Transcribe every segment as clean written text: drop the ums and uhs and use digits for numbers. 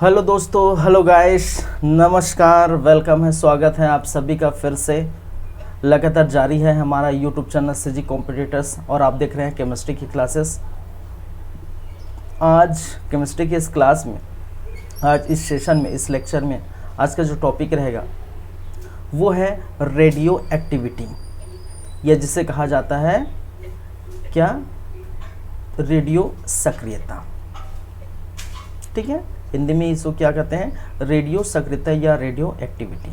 Hello दोस्तों, hello guys, नमस्कार, welcome है, स्वागत है आप सभी का फिर से। लगातार जारी है हमारा यूट्यूब चैनल सीजी कॉम्पिटिटर्स और आप देख रहे हैं केमिस्ट्री की क्लासेस। आज केमिस्ट्री की इस क्लास में, आज इस सेशन में, इस लेक्चर में आज का जो टॉपिक रहेगा वो है रेडियो एक्टिविटी, या जिसे कहा जाता है क्या, रेडियो सक्रियता। ठीक है, हिंदी में इसको क्या कहते हैं, रेडियो सक्रियता या रेडियो एक्टिविटी।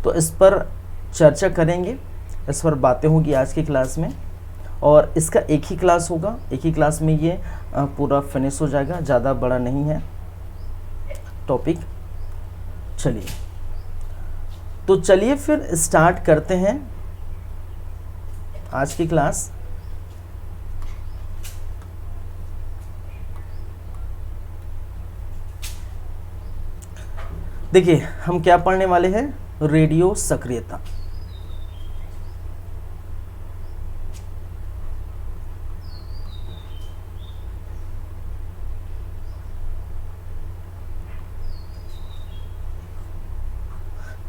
तो इस पर चर्चा करेंगे, इस पर बातें होगी आज की क्लास में। और इसका एक ही क्लास होगा, एक ही क्लास में ये पूरा फिनिश हो जाएगा, ज़्यादा बड़ा नहीं है टॉपिक। चलिए फिर स्टार्ट करते हैं आज की क्लास। देखिए, हम क्या पढ़ने वाले हैं, रेडियो सक्रियता।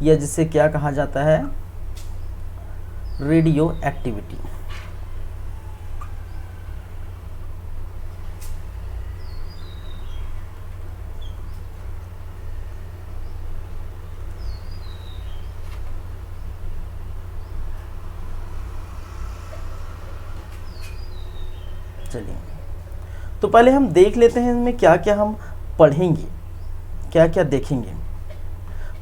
या जिसे क्या कहा जाता है, रेडियो एक्टिविटी। चलिए, तो पहले हम देख लेते हैं इनमें क्या क्या हम पढ़ेंगे, क्या क्या देखेंगे।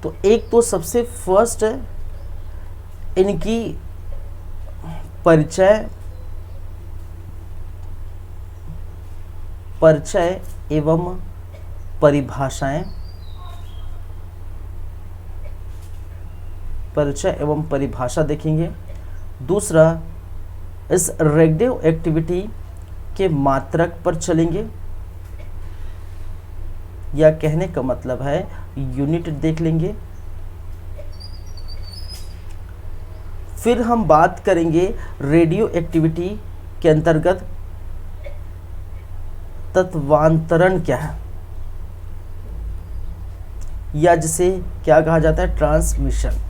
तो एक तो सबसे फर्स्ट है इनकी परिचय एवं परिभाषाएं। परिचय एवं परिभाषा देखेंगे। दूसरा, इस रेडियो एक्टिविटी के मात्रक पर चलेंगे, या कहने का मतलब है यूनिट देख लेंगे। फिर हम बात करेंगे रेडियो एक्टिविटी के अंतर्गत तत्वांतरण क्या है, या जिसे क्या कहा जाता है, ट्रांसमिटेशन।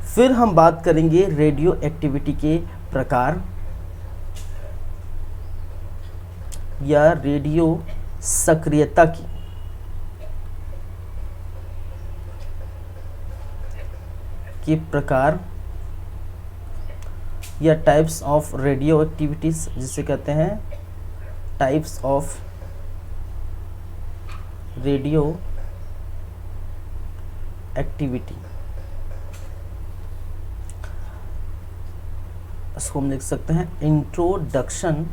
फिर हम बात करेंगे रेडियो एक्टिविटी के प्रकार, या रेडियो सक्रियता के प्रकार, या टाइप्स ऑफ रेडियो एक्टिविटीज, जिसे कहते हैं टाइप्स ऑफ रेडियो एक्टिविटी। इसको हम लिख सकते हैं इंट्रोडक्शन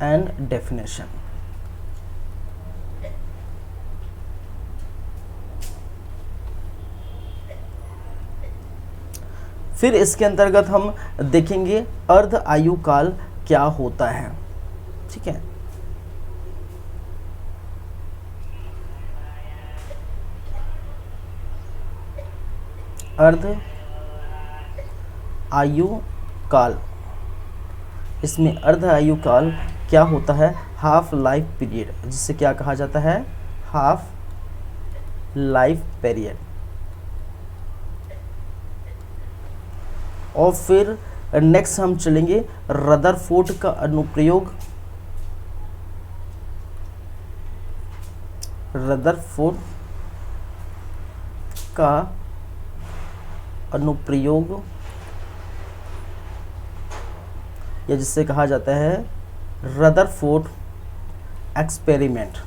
एंड डेफिनेशन। फिर इसके अंतर्गत हम देखेंगे अर्ध आयु काल क्या होता है। ठीक है, अर्ध आयु काल, इसमें अर्ध आयु काल क्या होता है, हाफ लाइफ पीरियड, जिसे क्या कहा जाता है, हाफ लाइफ पीरियड। और फिर नेक्स्ट हम चलेंगे रदरफोर्ड का अनुप्रयोग। रदरफोर्ड का अनुप्रयोग, या जिसे कहा जाता है रदरफोर्ड एक्सपेरिमेंट।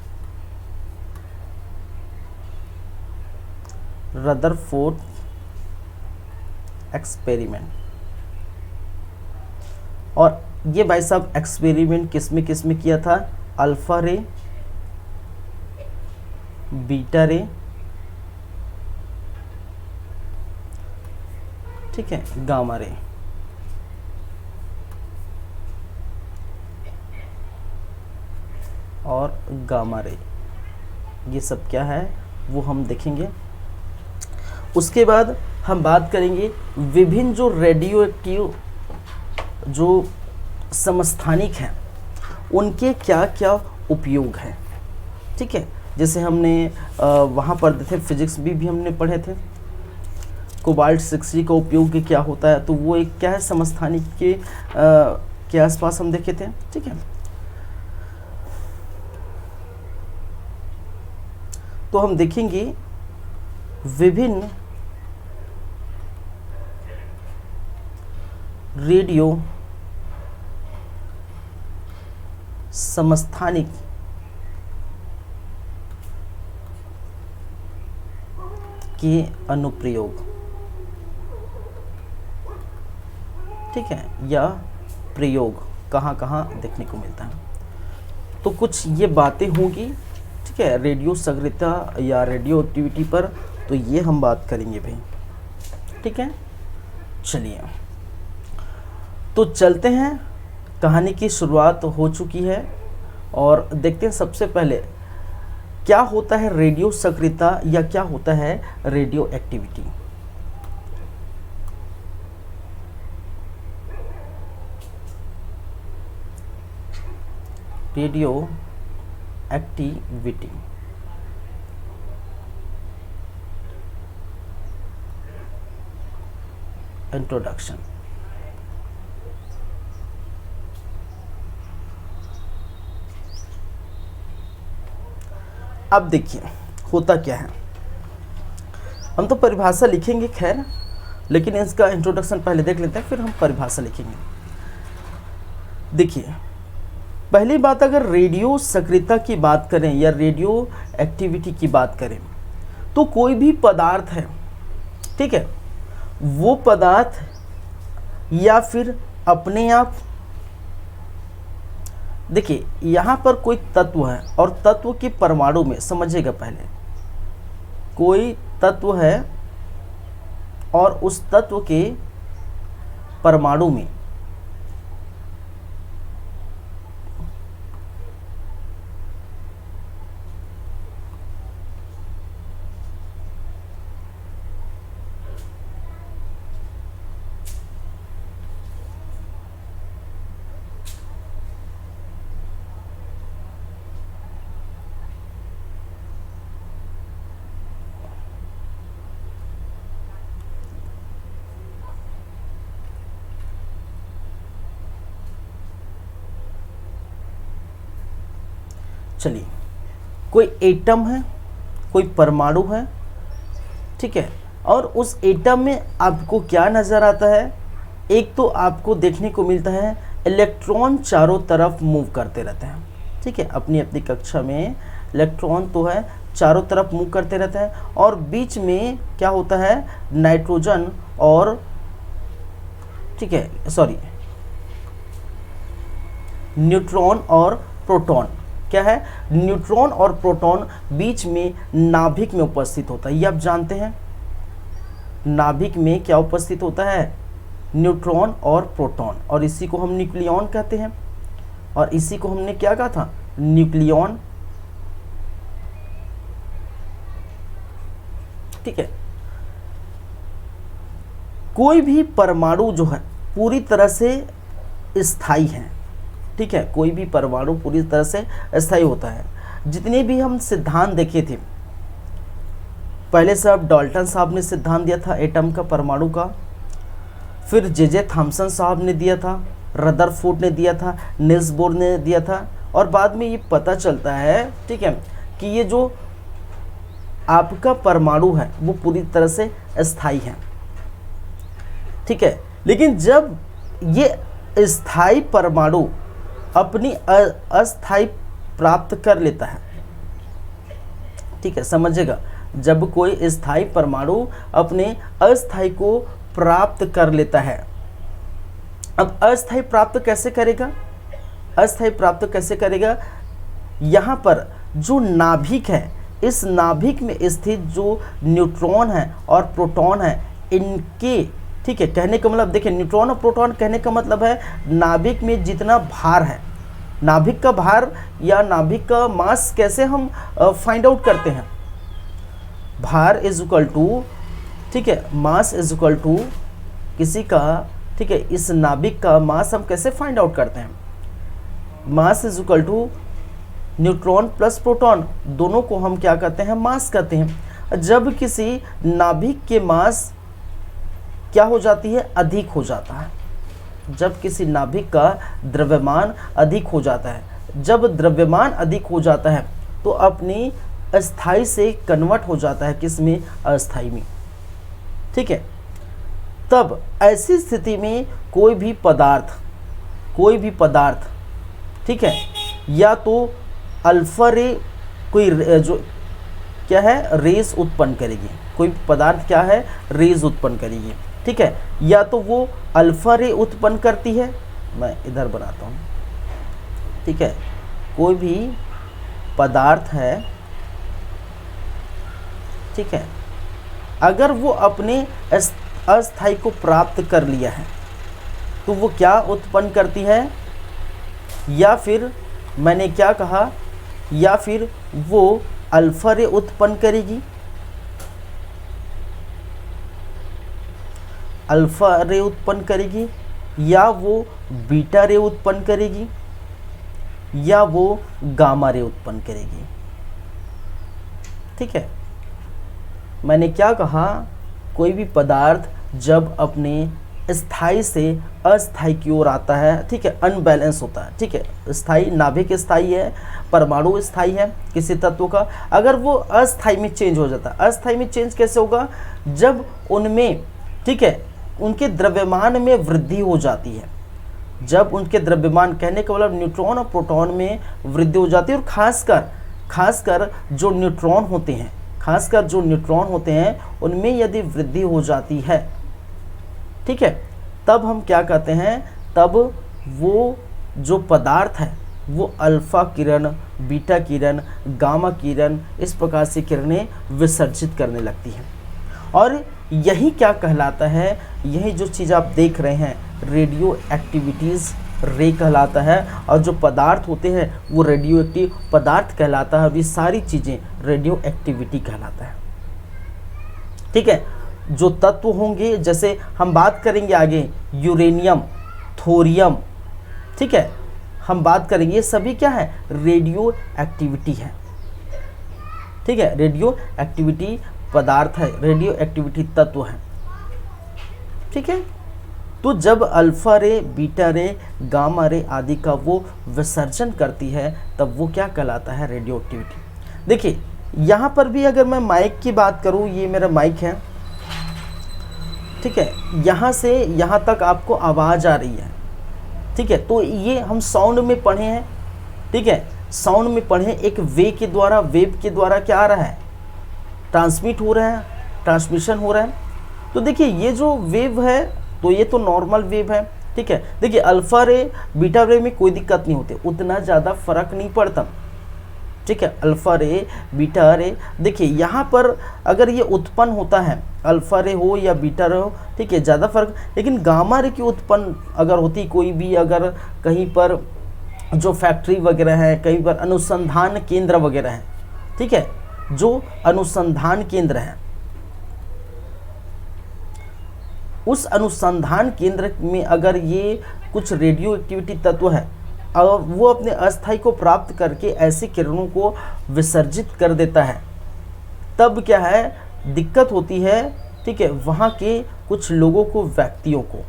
Rutherford experiment. और ये भाई साहब एक्सपेरिमेंट किस में किया था, अल्फा रे, बीटा रे, ठीक है, गामा रे। और गामा रे, ये सब क्या है वो हम देखेंगे। उसके बाद हम बात करेंगे विभिन्न जो रेडियो एक्टिव जो समस्थानिक हैं उनके क्या क्या उपयोग हैं। ठीक है, जैसे हमने वहाँ पर थे फिजिक्स भी हमने पढ़े थे, कोबाल्ट 60 का उपयोग क्या होता है, तो वो एक क्या है समस्थानिक के आसपास हम देखे थे। ठीक है, तो हम देखेंगे विभिन्न रेडियो समस्थानिक के अनुप्रयोग। ठीक है, या प्रयोग कहाँ कहाँ देखने को मिलता है, तो कुछ ये बातें होंगी। ठीक है, रेडियो सक्रियता या रेडियो एक्टिविटी पर, तो ये हम बात करेंगे भाई। ठीक है, चलिए तो चलते हैं, कहानी की शुरुआत हो चुकी है और देखते हैं सबसे पहले क्या होता है रेडियो सक्रियता या क्या होता है radio activity. Radio activity introduction. अब देखिए होता क्या है, हम तो परिभाषा लिखेंगे खैर, लेकिन इसका इंट्रोडक्शन पहले देख लेते हैं, फिर हम परिभाषा लिखेंगे। देखिए पहली बात, अगर रेडियो सक्रियता की बात करें या रेडियो एक्टिविटी की बात करें, तो कोई भी पदार्थ है, ठीक है, वो पदार्थ या फिर अपने आप, देखिए यहाँ पर कोई तत्व है और तत्व के परमाणु में, समझिएगा पहले, कोई तत्व है और उस तत्व के परमाणु में चलिए कोई एटम है, कोई परमाणु है, ठीक है, और उस एटम में आपको क्या नज़र आता है, एक तो आपको देखने को मिलता है इलेक्ट्रॉन चारों तरफ मूव करते रहते हैं। ठीक है, अपनी अपनी कक्षा में इलेक्ट्रॉन तो है चारों तरफ मूव करते रहते हैं, और बीच में क्या होता है नाइट्रोजन और, ठीक है सॉरी, न्यूट्रॉन और प्रोटॉन, क्या है न्यूट्रॉन और प्रोटॉन बीच में नाभिक में उपस्थित होता है। ये आप जानते हैं, नाभिक में क्या उपस्थित होता है, न्यूट्रॉन और प्रोटॉन, और इसी को हम न्यूक्लियॉन कहते हैं, और इसी को हमने क्या कहा था, न्यूक्लियॉन। ठीक है, कोई भी परमाणु जो है पूरी तरह से स्थायी है। ठीक है, कोई भी परमाणु पूरी तरह से स्थायी होता है। जितने भी हम सिद्धांत देखे थे, पहले साहब डाल्टन साहब ने सिद्धांत दिया था एटम का, परमाणु का, फिर जे थॉमसन साहब ने दिया था, रदरफोर्ड ने दिया था, निल्स बोर ने दिया था, और बाद में ये पता चलता है, ठीक है, कि ये जो आपका परमाणु है वो पूरी तरह से स्थायी है। ठीक है, लेकिन जब ये स्थायी परमाणु अपनी अस्थायी प्राप्त कर लेता है, ठीक है समझिएगा, जब कोई स्थायी परमाणु अपने अस्थायी को प्राप्त कर लेता है, अब अस्थायी प्राप्त कैसे करेगा, अस्थायी प्राप्त कैसे करेगा, यहाँ पर जो नाभिक है, इस नाभिक में स्थित जो न्यूट्रॉन है और प्रोटॉन है, इनके, ठीक है, कहने का मतलब देखिए न्यूट्रॉन और प्रोटॉन, कहने का मतलब है नाभिक में जितना भार है, नाभिक का भार या नाभिक का मास कैसे हम फाइंड आउट करते हैं, भार इज इक्वल टू ठीक है, मास इज इक्वल टू किसी का, ठीक है, इस नाभिक का मास हम कैसे फाइंड आउट करते हैं, mass is equal to neutron plus proton, दोनों को हम क्या कहते हैं, मास कहते हैं। जब किसी नाभिक के मास क्या हो जाती है, अधिक हो जाता है, जब किसी नाभिक का द्रव्यमान अधिक हो जाता है, जब द्रव्यमान अधिक हो जाता है तो अपनी अस्थाई से कन्वर्ट हो जाता है किस में, अस्थाई में, ठीक है। तब ऐसी स्थिति में कोई भी पदार्थ, ठीक है, या तो अल्फा रे कोई जो क्या है, रेज उत्पन्न करेगी, कोई पदार्थ क्या है, रेज उत्पन्न करेगी, ठीक है, या तो वो अल्फा रे उत्पन्न करती है, मैं इधर बनाता हूँ, ठीक है, कोई भी पदार्थ है, ठीक है, अगर वो अपने अस्थाई को प्राप्त कर लिया है तो वो क्या उत्पन्न करती है, या फिर मैंने क्या कहा, या फिर वो अल्फा रे उत्पन्न करेगी, अल्फा रे उत्पन्न करेगी, या वो बीटा रे उत्पन्न करेगी, या वो गामा रे उत्पन्न करेगी, ठीक है। मैंने क्या कहा, कोई भी पदार्थ जब अपने स्थाई से अस्थाई की ओर आता है, ठीक है, अनबैलेंस होता है, ठीक है, स्थाई नाभिक स्थाई है, परमाणु स्थाई है किसी तत्व का, अगर वो अस्थाई में चेंज हो जाता है, अस्थाई में चेंज कैसे होगा, जब उनमें, ठीक है, उनके द्रव्यमान में वृद्धि हो जाती है, जब उनके द्रव्यमान, कहने का मतलब न्यूट्रॉन और प्रोटॉन में वृद्धि हो जाती है, और खासकर जो न्यूट्रॉन होते हैं, उनमें यदि वृद्धि हो जाती है, ठीक है, तब हम क्या कहते हैं, तब वो जो पदार्थ है वो अल्फा किरण, बीटा किरण, गामा किरण, इस प्रकार से किरणें विसर्जित करने लगती हैं। और यही क्या कहलाता है, यही जो चीज़ आप देख रहे हैं, रेडियो एक्टिविटीज़ रे कहलाता है, और जो पदार्थ होते हैं वो रेडियो एक्टिव पदार्थ कहलाता है, और ये सारी चीज़ें रेडियो एक्टिविटी कहलाता है, ठीक है। जो तत्व होंगे, जैसे हम बात करेंगे आगे यूरेनियम, थोरियम, ठीक है, हम बात करेंगे, ये सभी क्या है, रेडियो एक्टिविटी है, ठीक है, रेडियो एक्टिविटी पदार्थ है, रेडियो एक्टिविटी तत्व है, ठीक है। तो जब अल्फा रे, बीटा रे, गामा रे आदि का वो विसर्जन करती है, तब वो क्या कहलाता है, रेडियो एक्टिविटी। देखिए यहाँ पर भी अगर मैं माइक की बात करूँ, ये मेरा माइक है, ठीक है, यहाँ से यहाँ तक आपको आवाज़ आ रही है, ठीक है, तो ये हम साउंड में पढ़े हैं, ठीक है, साउंड में पढ़े, एक वेव के द्वारा क्या आ रहा है, ट्रांसमिट हो रहा है, ट्रांसमिशन हो रहा है। तो देखिए ये जो वेव है, तो ये तो नॉर्मल वेव है, ठीक है। देखिए अल्फा रे, बीटा रे में कोई दिक्कत नहीं होती, उतना ज़्यादा फर्क नहीं पड़ता, ठीक है, अल्फा रे, बीटा रे। देखिए यहाँ पर अगर ये उत्पन्न होता है, अल्फा रे हो या बीटा रे हो, ठीक है, ज़्यादा फर्क, लेकिन गामा रे की उत्पन्न अगर होती, कोई भी अगर कहीं पर जो फैक्ट्री वगैरह है, कहीं पर अनुसंधान केंद्र वगैरह है, ठीक है, जो अनुसंधान केंद्र है, उस अनुसंधान केंद्र में अगर ये कुछ रेडियो एक्टिविटी तत्व है, और वो अपने अस्थाई को प्राप्त करके ऐसी किरणों को विसर्जित कर देता है, तब क्या है, दिक्कत होती है, ठीक है, वहाँ के कुछ लोगों को, व्यक्तियों को,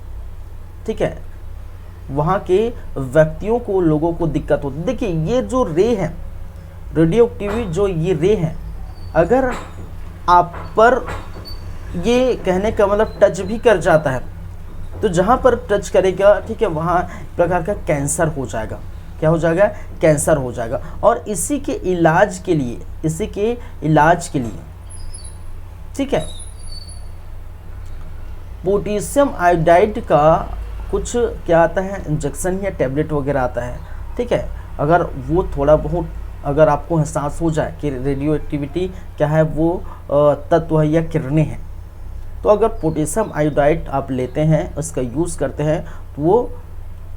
ठीक है, वहाँ के व्यक्तियों को, लोगों को दिक्कत होती है। देखिए ये जो रे है, रेडियो एक्टिविटी जो ये रे है, अगर आप पर ये कहने का मतलब टच भी कर जाता है, तो जहाँ पर टच करेगा, ठीक है, वहाँ प्रकार का कैंसर हो जाएगा, क्या हो जाएगा, कैंसर हो जाएगा। और इसी के इलाज के लिए, ठीक है, पोटेशियम आयोडाइड का कुछ क्या आता है, इंजेक्शन या टैबलेट वगैरह आता है, ठीक है। अगर वो थोड़ा बहुत अगर आपको एहसास हो जाए कि रेडियो एक्टिविटी क्या है, वो तत्व है या किरणें हैं, तो अगर पोटेशियम आयोडाइड आप लेते हैं, उसका यूज़ करते हैं, तो वो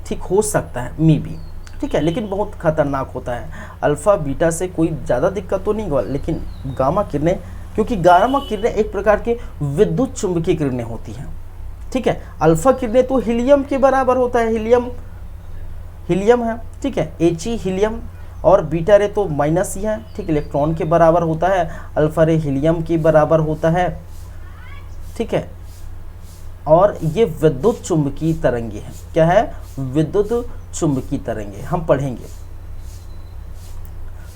ठीक हो सकता है, मे बी, ठीक है, लेकिन बहुत खतरनाक होता है। अल्फ़ा बीटा से कोई ज़्यादा दिक्कत तो नहीं हुआ, लेकिन गामा किरणें क्योंकि गामा किरणें एक प्रकार के विद्युत चुंबकीय किरणें होती हैं, ठीक है। अल्फा किरणें तो हीलियम के बराबर होता है, हीलियम है, ठीक है, He हीलियम, और बीटा रे तो माइनस ही है, ठीक, इलेक्ट्रॉन के बराबर होता है, अल्फा रे हीलियम के बराबर होता है, ठीक है। और ये विद्युत चुंबकीय तरंगे हैं। क्या है? विद्युत चुंबकीय तरंगे, हम पढ़ेंगे,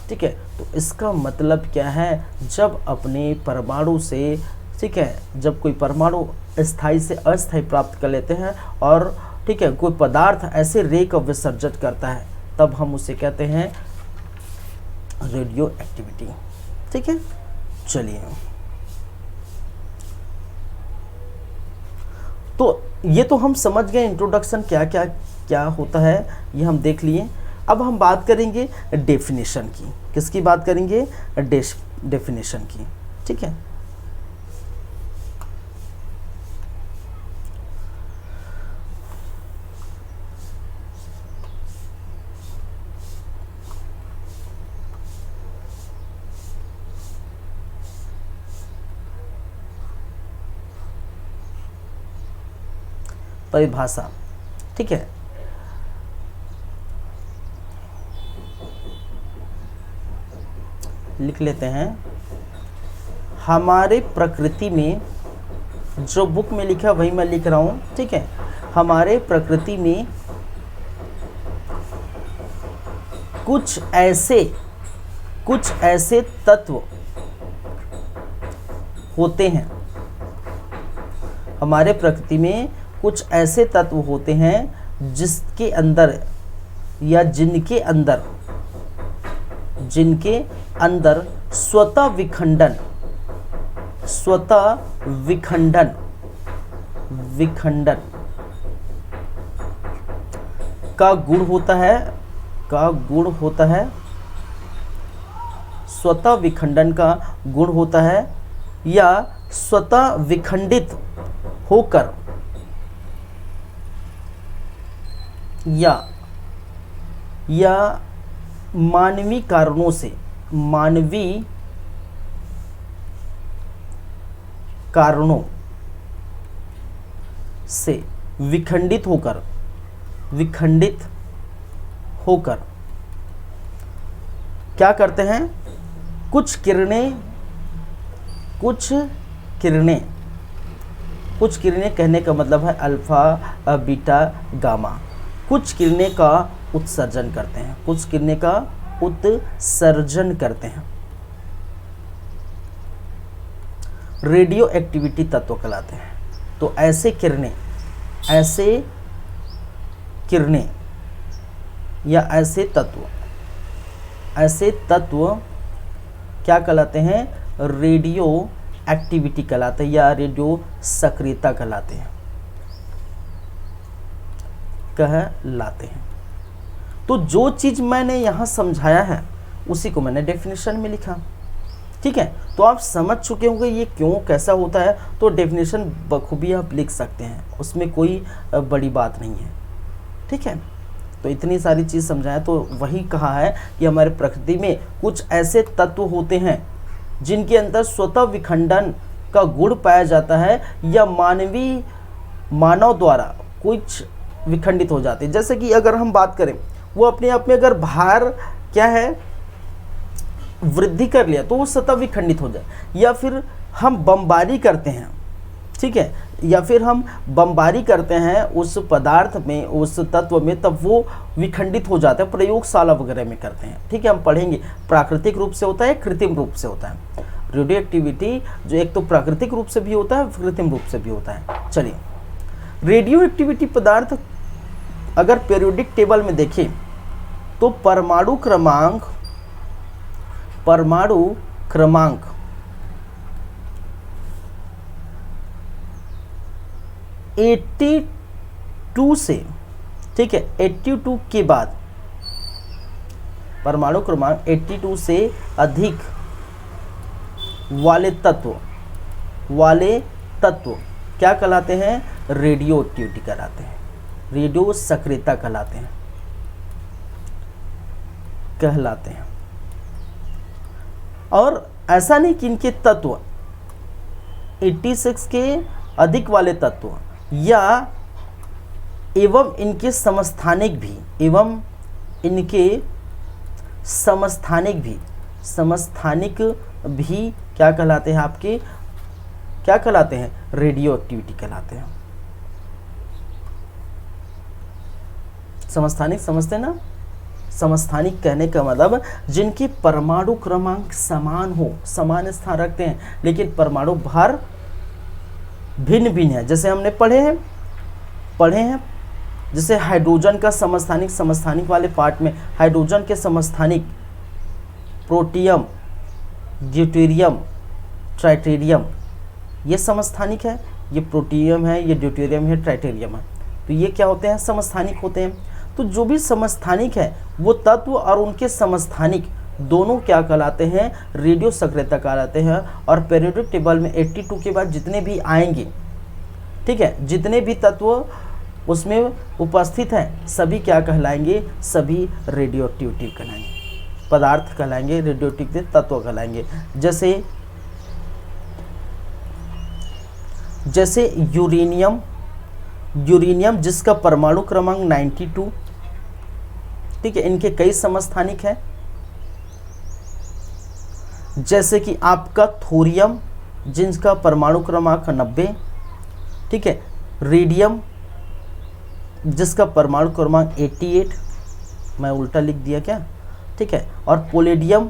ठीक है। तो इसका मतलब क्या है, जब अपने परमाणु से, ठीक है, जब कोई परमाणु स्थायी से अस्थायी प्राप्त कर लेते हैं और, ठीक है, कोई पदार्थ ऐसे रे का विसर्जन करता है, तब हम उसे कहते हैं रेडियो एक्टिविटी, ठीक है। चलिए, तो ये तो हम समझ गए इंट्रोडक्शन क्या क्या क्या होता है, ये हम देख लिए। अब हम बात करेंगे डेफिनेशन की। किसकी बात करेंगे? डेफिनेशन की, ठीक है। परिभाषा, ठीक है। लिख लेते हैं। हमारे प्रकृति में, जो बुक में लिखा वही मैं लिख रहा हूँ, ठीक है। हमारे प्रकृति में कुछ ऐसे तत्व होते हैं, हमारे प्रकृति में कुछ ऐसे तत्व होते हैं जिसके अंदर या जिनके अंदर स्वतः विखंडन का गुण होता है, स्वतः विखंडन का गुण होता है, या स्वतः विखंडित होकर या मानवीय कारणों से विखंडित होकर क्या करते हैं? कुछ किरणें कहने का मतलब है अल्फा, बीटा, गामा। कुछ किरणें का उत्सर्जन करते हैं, रेडियो एक्टिविटी तत्व कहलाते हैं। तो ऐसे किरणें या ऐसे तत्व क्या कहलाते हैं? रेडियो एक्टिविटी कहलाते हैं या रेडियो सक्रियता कहलाते हैं। तो जो चीज मैंने यहां समझाया है उसी को मैंने डेफिनेशन में लिखा, ठीक है। तो आप समझ चुके होंगे ये क्यों कैसा होता है, तो डेफिनेशन बखूबी आप लिख सकते हैं, उसमें कोई बड़ी बात नहीं है, ठीक है। तो इतनी सारी चीज़ समझाया, तो वही कहा है कि हमारे प्रकृति में कुछ ऐसे तत्व होते हैं जिनके अंदर स्वतः विखंडन का गुण पाया जाता है या मानव द्वारा कुछ विखंडित हो जाते हैं। जैसे कि अगर हम बात करें, वो अपने आप में अगर भार क्या है वृद्धि कर लिया तो वो स्वतः विखंडित हो जाए, या फिर हम बमबारी करते हैं, ठीक है, या फिर हम बमबारी करते हैं उस पदार्थ में, उस तत्व में, तब वो विखंडित हो जाता है। प्रयोगशाला वगैरह में करते हैं, ठीक है, हम पढ़ेंगे। प्राकृतिक रूप से होता है, कृत्रिम रूप से होता है। रेडियो एक्टिविटी जो एक तो प्राकृतिक रूप से भी होता है, कृत्रिम रूप से भी होता है। चलिए, रेडियो एक्टिविटी पदार्थ अगर पीरियोडिक टेबल में देखें तो परमाणु क्रमांक 82 से, ठीक है, 82 के बाद परमाणु क्रमांक 82 से अधिक वाले तत्व क्या कहलाते हैं? रेडियो एक्टिविटी कहलाते हैं, रेडियो सक्रियता कहलाते हैं। और ऐसा नहीं कि इनके तत्व 86 के अधिक वाले तत्व या एवं इनके समस्थानिक भी, एवं इनके समस्थानिक भी क्या कहलाते हैं आपके, क्या कहलाते हैं, रेडियो एक्टिविटी कहलाते हैं। समस्थानिक समझते हैं ना, समस्थानिक कहने का मतलब जिनके परमाणु क्रमांक समान हो, समान स्थान रखते हैं, लेकिन परमाणु भार भिन्न भिन्न है। जैसे हमने पढ़े हैं जैसे हाइड्रोजन का समस्थानिक वाले पार्ट में हाइड्रोजन के समस्थानिक प्रोटियम, ड्यूटेरियम, ट्राइटेरियम, ये समस्थानिक है, ये प्रोटियम है, ये ड्यूटेरियम है, ट्राइटेरियम है। तो ये क्या होते हैं, समस्थानिक होते हैं। तो जो भी समस्थानिक है वो तत्व और उनके समस्थानिक दोनों क्या कहलाते हैं, रेडियो सक्रियता कहलाते हैं। और पीरियोडिक टेबल में 82 के बाद जितने भी आएंगे, ठीक है, जितने भी तत्व उसमें उपस्थित हैं सभी क्या कहलाएंगे, सभी रेडियो एक्टिविटी कहलाएंगे, पदार्थ कहलाएंगे, रेडियो एक्टिव तत्व कहलाएंगे। जैसे यूरेनियम जिसका परमाणु क्रमांक 92, ठीक है, इनके कई समस्थानिक हैं। जैसे कि आपका थोरियम जिसका परमाणु क्रमांक 90, ठीक है, रेडियम जिसका परमाणु क्रमांक 88, मैं उल्टा लिख दिया क्या, ठीक है, और पोलेडियम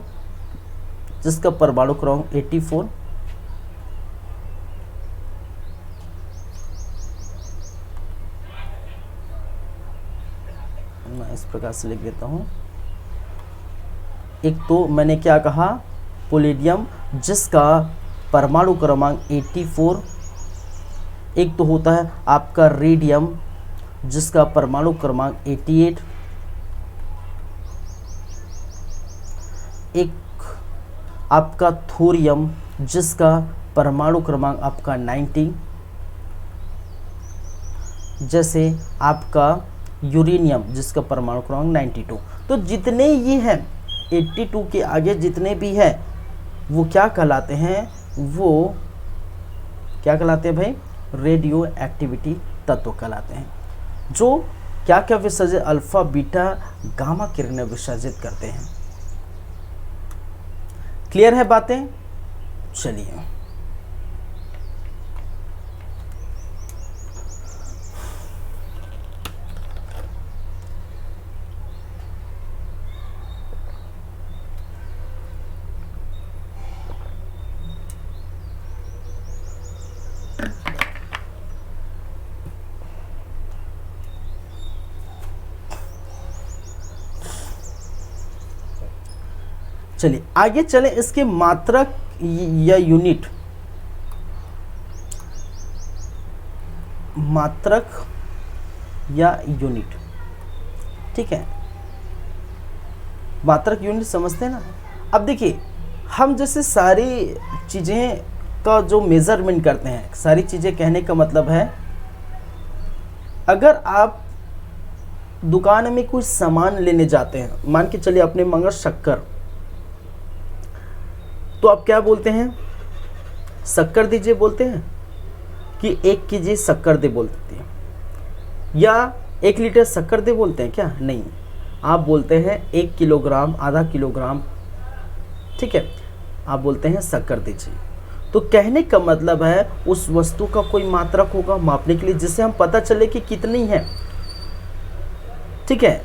जिसका परमाणु क्रमांक 84। मैं इस प्रकार से लिख देता हूं। एक तो मैंने क्या कहा, पोलेडियम जिसका परमाणु क्रमांक 84, एक तो होता है आपका रेडियम जिसका परमाणु क्रमांक 88, एक आपका थोरियम जिसका परमाणु क्रमांक आपका 90, जैसे आपका यूरेनियम जिसका परमाणु क्रमांक 92। तो जितने ये हैं 82 के आगे जितने भी हैं वो क्या कहलाते हैं, वो क्या कहलाते हैं भाई, रेडियो एक्टिविटी तत्व कहलाते हैं, जो क्या क्या विसर्जित, अल्फा बीटा गामा किरणें विसर्जित करते हैं। क्लियर है बातें? चलिए चलिए आगे चले। इसके मात्रक या यूनिट, मात्रक या यूनिट, ठीक है, मात्रक यूनिट समझते हैं ना। अब देखिए हम जैसे सारी चीज़ें का जो मेज़रमेंट करते हैं, सारी चीज़ें कहने का मतलब है, अगर आप दुकान में कुछ सामान लेने जाते हैं, मान के चलिए अपने मंगा शक्कर, तो आप क्या बोलते हैं, शक्कर दीजिए बोलते हैं कि 1 केजी शक्कर दे बोलते हैं, या 1 लीटर शक्कर दे बोलते हैं क्या? नहीं, आप बोलते हैं 1 किलोग्राम, आधा किलोग्राम, ठीक है, आप बोलते हैं शक्कर दीजिए। तो कहने का मतलब है उस वस्तु का कोई मात्रक होगा मापने के लिए, जिससे हम पता चले कि कितनी है, ठीक है।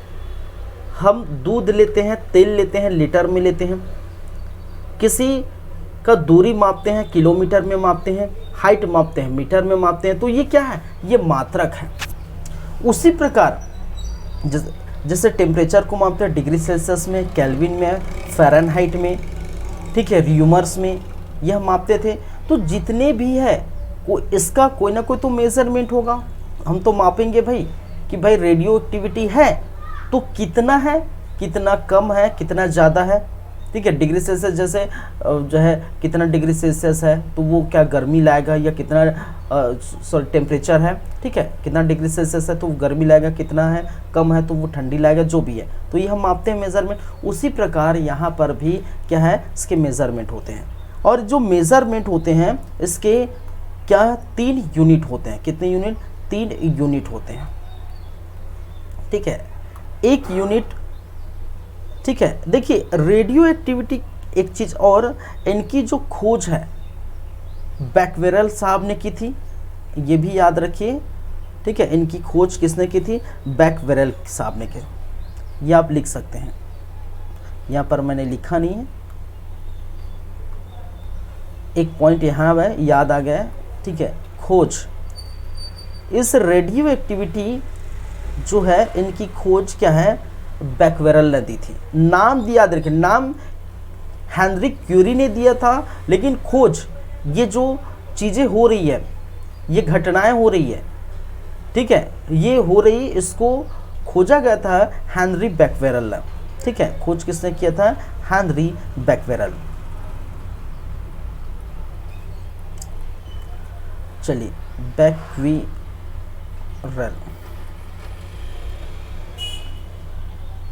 हम दूध लेते हैं, तेल लेते हैं, लीटर में लेते हैं, किसी का दूरी मापते हैं, किलोमीटर में मापते हैं, हाइट मापते हैं, मीटर में मापते हैं, तो ये क्या है, ये मात्रक है। उसी प्रकार जैसे टेम्परेचर को मापते हैं डिग्री सेल्सियस में, केल्विन में, फ़ारेनहाइट में, ठीक है, र्यूमर्स में, यह मापते थे। तो जितने भी है इसका कोई ना कोई तो मेजरमेंट होगा, हम तो मापेंगे भाई कि भाई रेडियो एक्टिविटी है तो कितना है, कितना कम है, कितना ज़्यादा है, ठीक है। डिग्री सेल्सियस जैसे जो है कितना डिग्री सेल्सियस है तो वो क्या गर्मी लाएगा, या कितना सॉरी टेम्परेचर है, ठीक है, कितना डिग्री सेल्सियस है तो वो गर्मी लाएगा, कितना है कम है तो वो ठंडी लाएगा, जो भी है, तो ये हम मापते हैं मेज़रमेंट। उसी प्रकार यहाँ पर भी क्या है, इसके मेज़रमेंट होते हैं। और जो मेज़रमेंट होते हैं इसके क्या 3 यूनिट होते हैं। कितने यूनिट? 3 यूनिट होते हैं, ठीक है। एक यूनिट, ठीक है। देखिए रेडियो एक्टिविटी एक चीज़ और, इनकी जो खोज है बैक्वेरेल साहब ने की थी, ये भी याद रखिए, ठीक है। इनकी खोज किसने की थी? बैक्वेरेल साहब ने की। ये आप लिख सकते हैं, यहाँ पर मैंने लिखा नहीं है, एक पॉइंट यहाँ है, याद आ गया है, ठीक है। खोज, इस रेडियो एक्टिविटी जो है इनकी खोज क्या है? बैक्वेरेल ने दी थी। नाम दिया, याद रखिए, नाम हेनरी क्यूरी ने दिया था, लेकिन खोज, ये जो चीज़ें हो रही है, ये घटनाएं हो रही है, ठीक है, ये हो रही, इसको खोजा गया था हेनरी बैक्वेरेल ने, ठीक है। खोज किसने किया था? Henry Becquerel. चलिए बैक्वेरेल,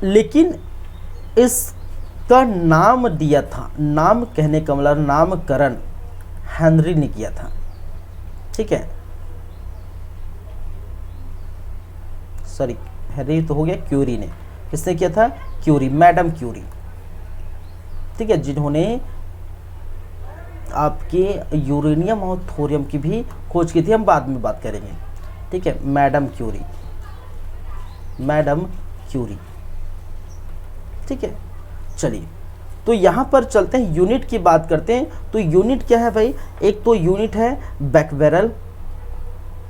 लेकिन इसका नाम दिया था, नाम कहने का मतलब नामकरण हेनरी ने किया था, ठीक है। सॉरी, हेनरी तो हो गया, क्यूरी ने, किसने किया था? क्यूरी, मैडम क्यूरी, ठीक है, जिन्होंने आपके यूरेनियम और थोरियम की भी खोज की थी, हम बाद में बात करेंगे, ठीक है। मैडम क्यूरी, मैडम क्यूरी, ठीक है। चलिए तो यहाँ पर चलते हैं, यूनिट की बात करते हैं। तो यूनिट क्या है भाई? एक तो यूनिट है बैक्वेरेल,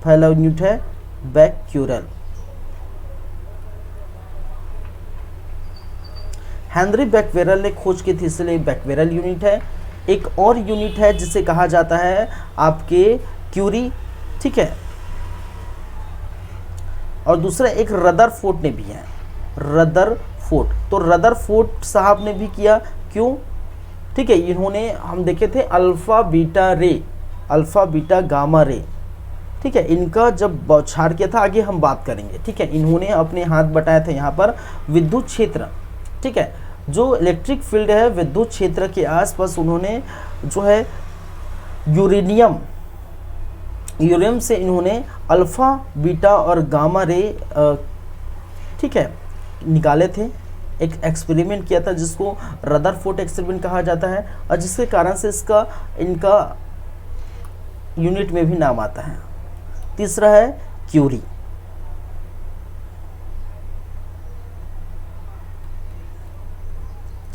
पहला यूनिट है बैक्यूरेल। हेनरी बैक्वेरेल ने खोज की थी, इसलिए बैक्वेरेल यूनिट है। एक और यूनिट है जिसे कहा जाता है आपके क्यूरी, ठीक है। और दूसरा एक रदरफोर्ड ने भी है, रदरफोर्ड। तो रदरफोर्ड साहब ने भी किया, क्यों? ठीक है, इन्होंने, हम देखे थे अल्फा बीटा रे, अल्फा बीटा गामा रे, ठीक है, इनका जब बौछार किया था, आगे हम बात करेंगे, ठीक है। इन्होंने अपने हाथ बटाया था यहाँ पर विद्युत क्षेत्र, ठीक है, जो इलेक्ट्रिक फील्ड है विद्युत क्षेत्र के आसपास, उन्होंने जो है यूरेनियम से इन्होंने अल्फा बीटा और गामा रे, ठीक है, निकाले थे। एक एक्सपेरिमेंट किया था जिसको रदरफोर्ड एक्सपेरिमेंट कहा जाता है, और जिसके कारण से इनका यूनिट में भी नाम आता है। तीसरा है क्यूरी,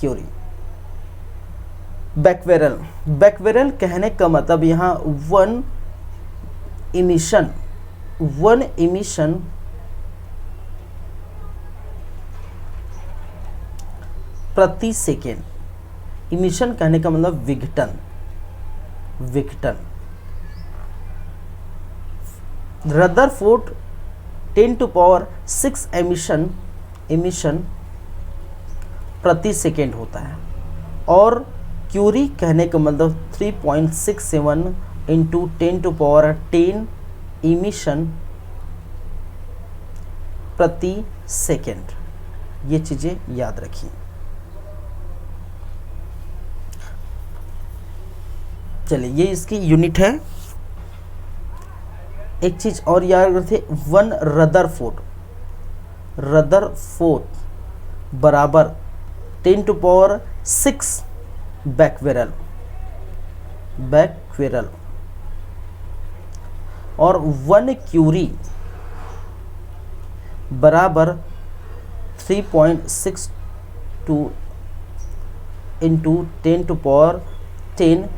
क्यूरी। बैक्वेरेल, बैक्वेरेल कहने का मतलब यहाँ वन इमिशन प्रति सेकेंड। इमिशन कहने का मतलब विघटन। रदरफोर्ड 10⁶ इमिशन प्रति सेकेंड होता है, और क्यूरी कहने का मतलब 3.67 इंटू 10⁻10 इमिशन प्रति सेकेंड। ये चीज़ें याद रखिए। चलिए, ये इसकी यूनिट है। एक चीज़ और याद रखिए, वन रदरफोर्ड बराबर 10⁶ बैक्वेरेल, और वन क्यूरी बराबर 3.62 इंटू 10⁻10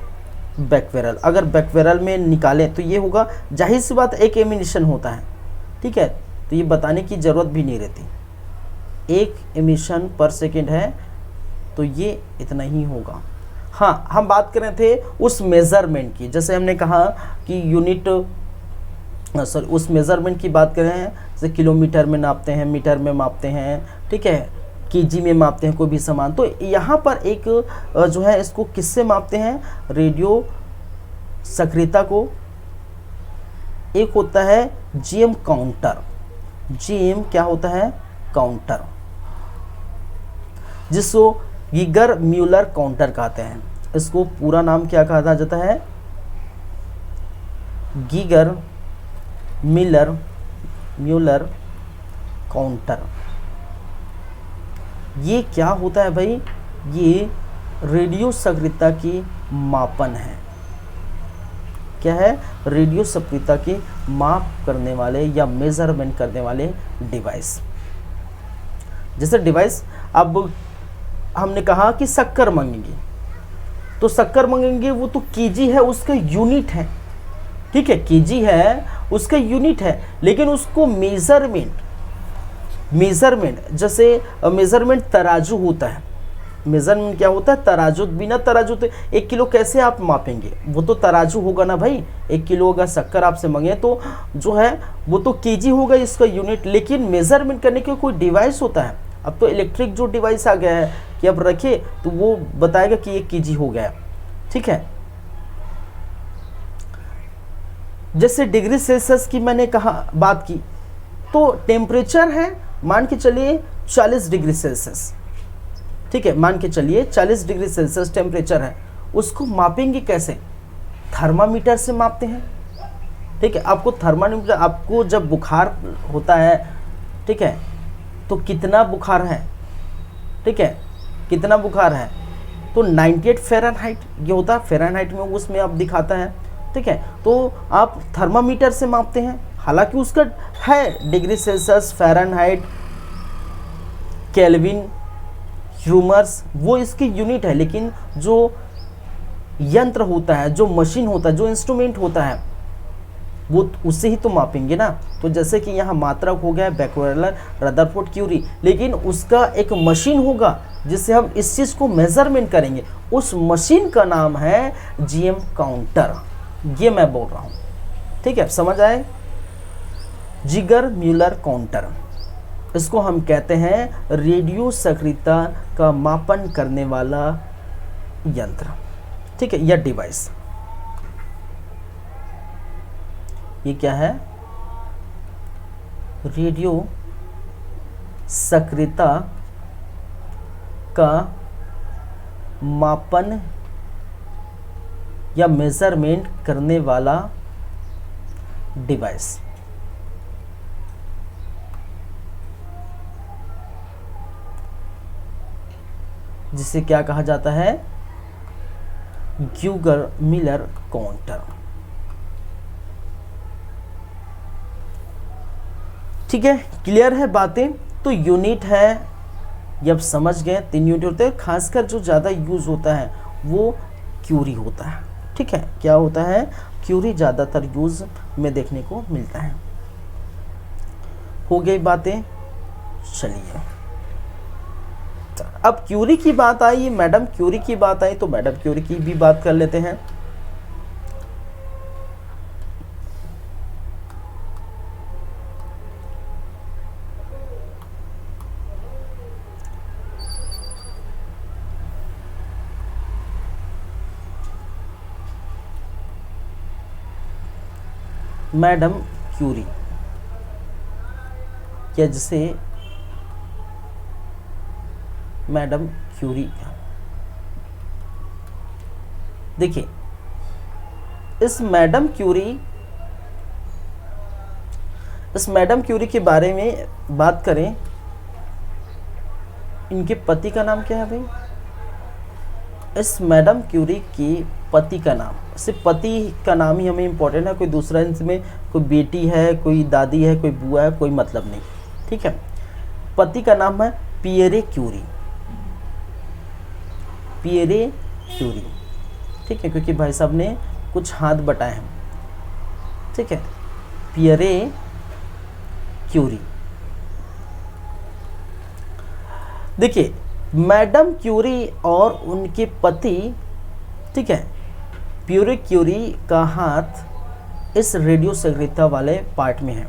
बैक्वेरेल। अगर बैक्वेरेल में निकालें तो ये होगा, जाहिर सी बात, एक एमिशन होता है, ठीक है, तो ये बताने की ज़रूरत भी नहीं रहती, एक एमिशन पर सेकेंड है, तो ये इतना ही होगा। हाँ, हम बात कर रहे थे उस मेज़रमेंट की, जैसे हमने कहा कि यूनिट, सॉरी, उस मेज़रमेंट की बात कर रहे हैं, जैसे किलोमीटर में नापते हैं, मीटर में मापते हैं, ठीक है, केजी में मापते हैं कोई भी सामान। तो यहाँ पर एक जो है, इसको किससे मापते हैं? रेडियो सक्रियता को। एक होता है जीएम काउंटर, जीएम क्या होता है? काउंटर, जिसको गीगर म्यूलर काउंटर कहते हैं। इसको पूरा नाम क्या कहा जाता है? Geiger Miller Muller counter. ये क्या होता है भाई? ये रेडियो सक्रियता की मापन है। क्या है? रेडियो सक्रियता की माप करने वाले या मेजरमेंट करने वाले डिवाइस। जैसे डिवाइस, अब हमने कहा कि शक्कर मांगेंगे, तो शक्कर मांगेंगे, वो तो केजी है, उसका यूनिट है, ठीक है, केजी है उसका यूनिट है, लेकिन उसको मेजरमेंट जैसे मेजरमेंट तराजू होता है। मेजरमेंट क्या होता है? तराजू। बिना तराजू तो 1 किलो कैसे आप मापेंगे? वो तो तराजू होगा ना भाई। 1 किलो अगर शक्कर आपसे मांगे तो जो है वो तो केजी होगा इसका यूनिट, लेकिन मेजरमेंट करने के कोई डिवाइस होता है। अब तो इलेक्ट्रिक जो डिवाइस आ गया है कि अब रखे तो वो बताएगा कि ये केजी हो गया, ठीक है। जैसे डिग्री सेल्सियस की मैंने कहा बात की, तो टेम्परेचर है मान के चलिए 40 डिग्री सेल्सियस, ठीक है, मान के चलिए 40 डिग्री सेल्सियस टेम्परेचर है। उसको मापेंगे कैसे? थर्मामीटर से मापते हैं, ठीक है। आपको थर्मामीटर, आपको जब बुखार होता है, ठीक है, तो कितना बुखार है, ठीक है, कितना बुखार है, तो 98 फ़ारेनहाइट ये होता है, फ़ारेनहाइट में उसमें आप दिखाता है, ठीक है। तो आप थर्मामीटर से मापते हैं, हालांकि उसका है degree Celsius, Fahrenheit, kelvin, humours, वो इसकी यूनिट है, लेकिन जो यंत्र होता है, जो मशीन होता है, जो इंस्ट्रूमेंट होता है, वो उससे ही तो मापेंगे ना। तो जैसे कि यहाँ मात्रक हो गया बैक्यूलर, रदरफोर्ड, क्यूरी, लेकिन उसका एक मशीन होगा जिससे हम इस चीज़ को मेजरमेंट करेंगे। उस मशीन का नाम है जीएम काउंटर। ये मैं बोल रहा हूँ, ठीक है, समझ आए? जिगर म्यूलर काउंटर, इसको हम कहते हैं रेडियो सक्रियता का मापन करने वाला यंत्र, ठीक है, या डिवाइस। ये क्या है? रेडियो सक्रियता का मापन या मेजरमेंट करने वाला डिवाइस। जिसे क्या कहा जाता है? ग्यूगर मिलर काउंटर, ठीक है। क्लियर है बातें? तो यूनिट है, ये अब समझ गए, 3 यूनिट होते हैं। खासकर जो ज़्यादा यूज होता है वो क्यूरी होता है, ठीक है। क्या होता है? क्यूरी ज़्यादातर यूज में देखने को मिलता है। हो गई बातें? चलिए, अब क्यूरी की बात आई, मैडम क्यूरी की बात आई, तो मैडम क्यूरी की भी बात कर लेते हैं। मैडम क्यूरी, क्या जिसे मैडम क्यूरी, देखिए इस मैडम क्यूरी के बारे में बात करें, इनके पति का नाम क्या है भाई? इस मैडम क्यूरी की पति का नाम, सिर्फ पति का नाम ही हमें इम्पोर्टेंट है, कोई दूसरा इसमें कोई बेटी है, कोई दादी है, कोई बुआ है, कोई मतलब नहीं, ठीक है। पति का नाम है पियरे क्यूरी, पियरे क्यूरी, ठीक है, क्योंकि भाई साहब ने कुछ हाथ बटाए हैं, ठीक है, पियरे क्यूरी। देखिए मैडम क्यूरी और उनके पति, ठीक है, पियरे क्यूरी का हाथ इस रेडियो सक्रियता वाले पार्ट में है,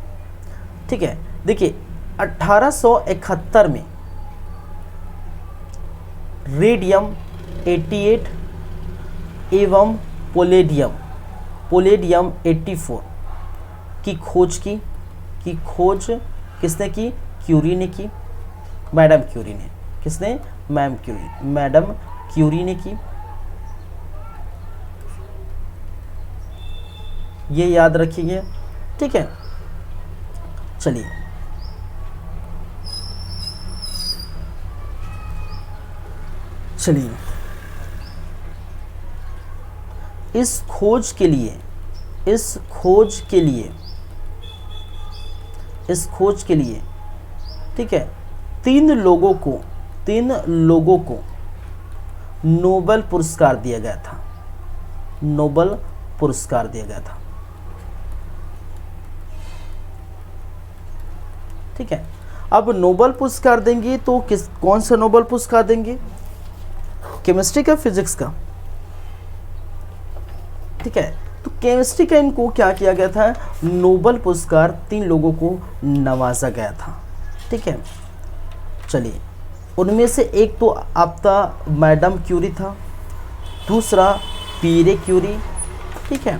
ठीक है। देखिए 1871 में रेडियम 88 एवं पोलेडियम 84 की खोज किसने की? क्यूरी ने की, मैडम क्यूरी ने। किसने? मैडम क्यूरी ने की। ये याद रखिए, ठीक है। चलिए, चलिए इस खोज के लिए, इस खोज के लिए, इस खोज के लिए, ठीक है, तीन लोगों को नोबेल पुरस्कार दिया गया था, नोबेल पुरस्कार दिया गया था, ठीक है। अब नोबेल पुरस्कार देंगे तो कौन सा नोबेल पुरस्कार देंगे? केमिस्ट्री का, फिजिक्स का, ठीक है। तो केमिस्ट्री का इनको क्या किया गया था? नोबेल पुरस्कार तीन लोगों को नवाजा गया था, ठीक है। चलिए, उनमें से एक तो आपका मैडम क्यूरी था, दूसरा पीरे क्यूरी, ठीक है।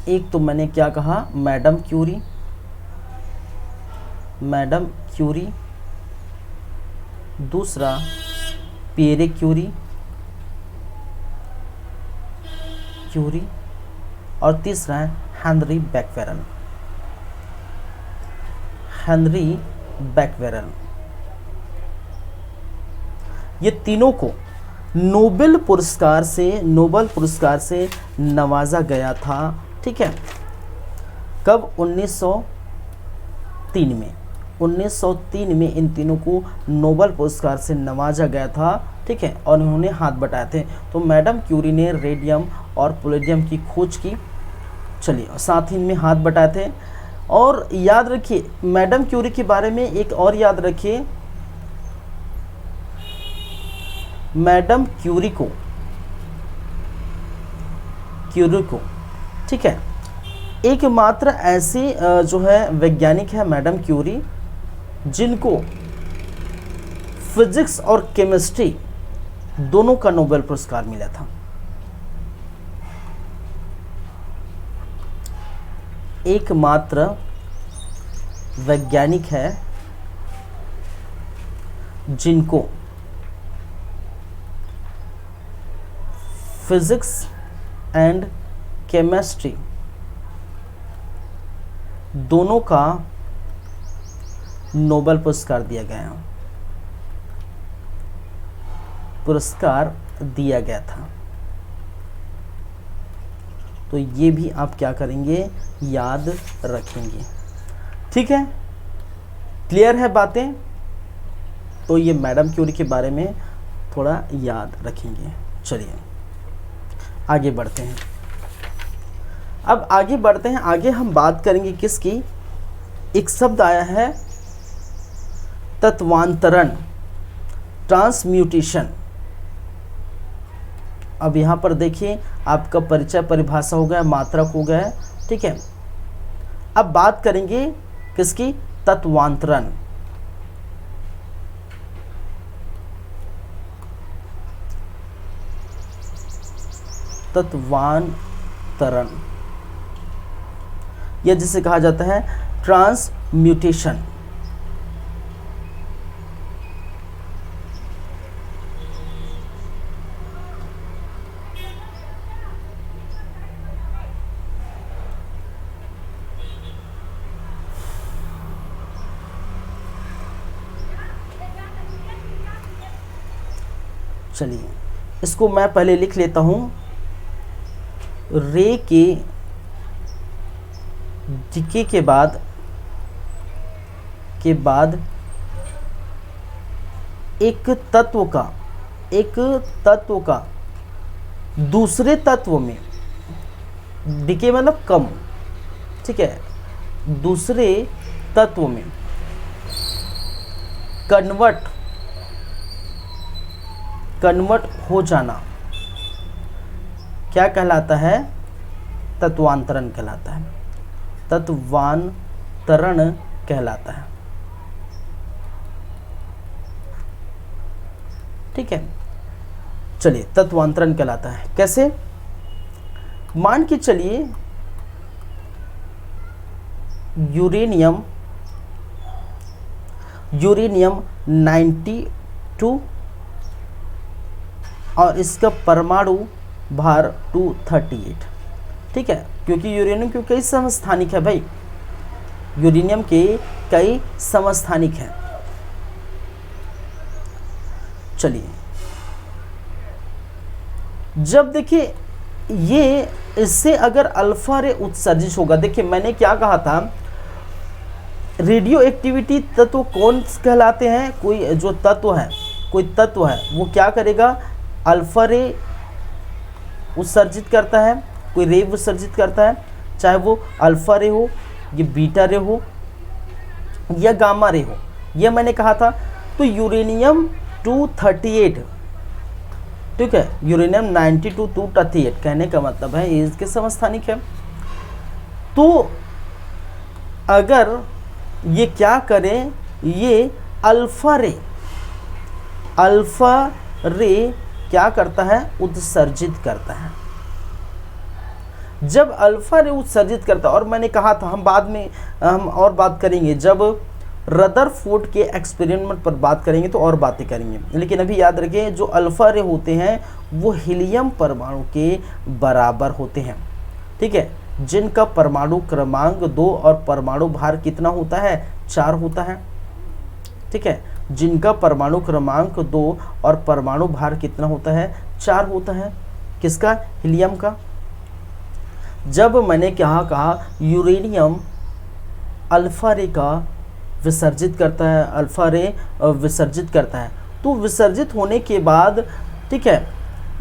एक तो मैंने क्या कहा, मैडम क्यूरी, मैडम क्यूरी, दूसरा पियरे क्यूरी, क्यूरी, और तीसरा है हेनरी बैक्वेरेल, हेनरी बैक्वेरेल। ये तीनों को नोबेल पुरस्कार से नवाजा गया था, ठीक है। कब? 1903 में, 1903 में इन तीनों को नोबेल पुरस्कार से नवाजा गया था, ठीक है। और उन्होंने हाथ बटाए थे। तो मैडम क्यूरी ने रेडियम और पोलेडियम की खोज की, चलिए, साथ ही में हाथ बटाए थे। और याद रखिए, मैडम क्यूरी के बारे में एक और याद रखिए, मैडम क्यूरी को, ठीक है, एकमात्र ऐसी जो है वैज्ञानिक है मैडम क्यूरी जिनको फिजिक्स और केमिस्ट्री दोनों का नोबेल पुरस्कार मिला था। एकमात्र वैज्ञानिक है जिनको फिजिक्स एंड केमिस्ट्री दोनों का नोबेल पुरस्कार दिया गया, था। तो ये भी आप क्या करेंगे? याद रखेंगे, ठीक है। क्लियर है बातें? तो ये मैडम क्यूरी के बारे में थोड़ा याद रखेंगे। चलिए आगे बढ़ते हैं। अब आगे बढ़ते हैं, आगे हम बात करेंगे किसकी? एक शब्द आया है तत्वांतरण, ट्रांसम्यूटेशन। अब यहाँ पर देखिए, आपका परिचय परिभाषा हो गया, मात्रक हो गया, ठीक है। अब बात करेंगे किसकी? तत्वांतरण। तत्वांतरण या जिसे कहा जाता है ट्रांसम्यूटेशन। चलिए इसको मैं पहले लिख लेता हूं। रे के डीके के बाद एक तत्व का दूसरे तत्व में, डीके मतलब कम, ठीक है, दूसरे तत्व में कन्वर्ट हो जाना क्या कहलाता है? तत्वांतरण कहलाता है। तत्वांतरण कहलाता है। ठीक है। चलिए, तत्वांतरण कहलाता है। कैसे? मान के चलिए यूरेनियम 92 और इसका परमाणु भार 238, ठीक है, क्योंकि यूरेनियम के कई समस्थानिक है भाई, यूरेनियम के कई समस्थानिक हैं। चलिए, जब देखिए ये इससे अगर अल्फा रे उत्सर्जित होगा, देखिए मैंने क्या कहा था, रेडियो एक्टिविटी तत्व कौन कहलाते हैं? कोई जो तत्व है, कोई तत्व है वो क्या करेगा? अल्फा रे उत्सर्जित करता है, कोई रे उत्सर्जित करता है, चाहे वो अल्फा रे हो, ये बीटा रे हो या गामा रे हो, ये मैंने कहा था। तो यूरेनियम 238, ठीक है, यूरेनियम 92 238 कहने का मतलब है ये इसके समस्थानिक है। तो अगर ये क्या करें, ये अल्फा रे क्या करता है? उत्सर्जित करता है। जब अल्फा रे उत्सर्जित करता है, और मैंने कहा था हम बाद में हम और बात करेंगे, जब रदरफोर्ड के एक्सपेरिमेंट पर बात करेंगे तो और बातें करेंगे, लेकिन अभी याद रखें जो अल्फा रे होते हैं वो हीलियम परमाणु के बराबर होते हैं, ठीक है, जिनका परमाणु क्रमांक 2 और परमाणु भार कितना होता है? 4 होता है, ठीक है, जिनका परमाणु क्रमांक 2 और परमाणु भार कितना होता है? 4 होता है। किसका? हीलियम का। जब मैंने क्या कहा, यूरेनियम अल्फा रे का विसर्जित करता है, अल्फा रे विसर्जित करता है, तो विसर्जित होने के बाद, ठीक है,